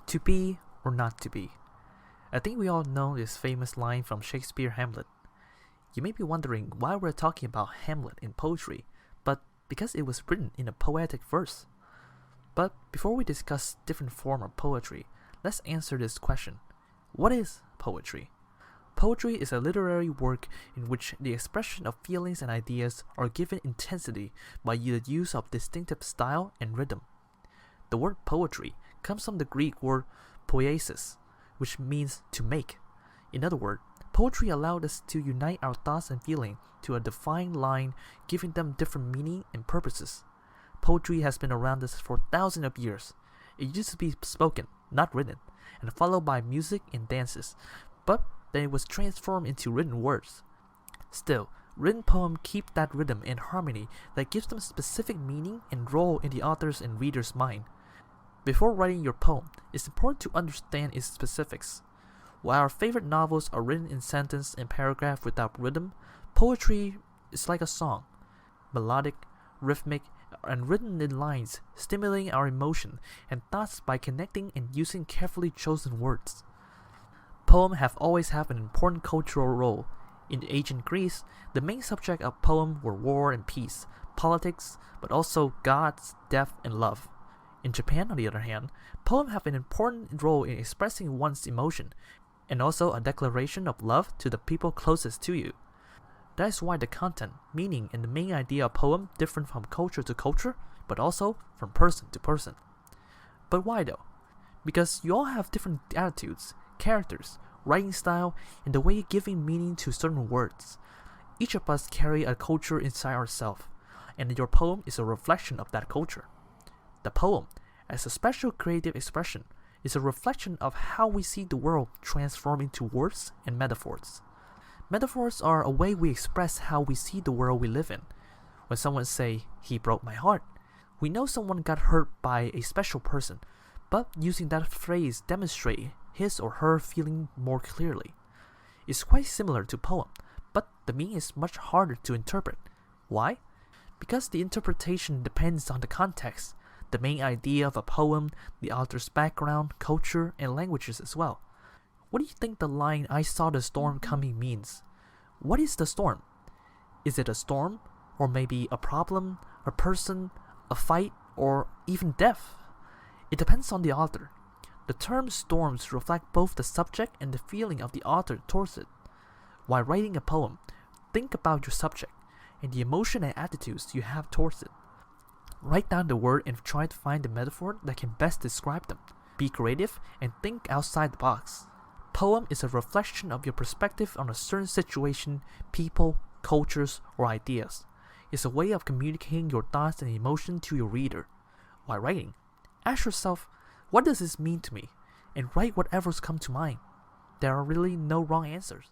To be or not to be. I think we all know this famous line from Shakespeare Hamlet. You may be wondering why we're talking about Hamlet in poetry, but because it was written in a poetic verse. But before we discuss different form of poetry, let's answer this question. What is poetry? Poetry is a literary work in which the expression of feelings and ideas are given intensity by the use of distinctive style and rhythm. The word poetry comes from the Greek word poiesis, which means to make. In other words, poetry allowed us to unite our thoughts and feelings to a defined line, giving them different meaning and purposes. Poetry has been around us for thousands of years. It used to be spoken, not written, and followed by music and dances, but then it was transformed into written words. Still, written poems keep that rhythm and harmony that gives them specific meaning and role in the author's and reader's mind. Before writing your poem, it's important to understand its specifics. While our favorite novels are written in sentence and paragraph without rhythm, poetry is like a song, melodic, rhythmic, and written in lines, stimulating our emotion and thoughts by connecting and using carefully chosen words. Poems have always had an important cultural role. In ancient Greece, the main subject of poems were war and peace, politics, but also gods, death, and love. In Japan, on the other hand, poems have an important role in expressing one's emotion, and also a declaration of love to the people closest to you. That is why the content, meaning, and the main idea of poem differ from culture to culture, but also from person to person. But why though? Because you all have different attitudes, characters, writing style, and the way giving meaning to certain words. Each of us carry a culture inside ourselves, and your poem is a reflection of that culture. The poem, as a special creative expression, is a reflection of how we see the world transform into words and metaphors. Metaphors are a way we express how we see the world we live in. When someone say, "He broke my heart," we know someone got hurt by a special person, but using that phrase demonstrate his or her feeling more clearly. It's quite similar to poem, but the meaning is much harder to interpret. Why? Because the interpretation depends on the context, the main idea of a poem, the author's background, culture, and languages as well. What do you think the line "I saw the storm coming" means? What is the storm? Is it a storm? Or maybe a problem, a person, a fight, or even death? It depends on the author. The term storms reflect both the subject and the feeling of the author towards it. While writing a poem, think about your subject and the emotion and attitudes you have towards it. Write down the word and try to find the metaphor that can best describe them. Be creative and think outside the box. Poem is a reflection of your perspective on a certain situation, people, cultures, or ideas. It's a way of communicating your thoughts and emotion to your reader. While writing, ask yourself, what does this mean to me? And write whatever's come to mind. There are really no wrong answers.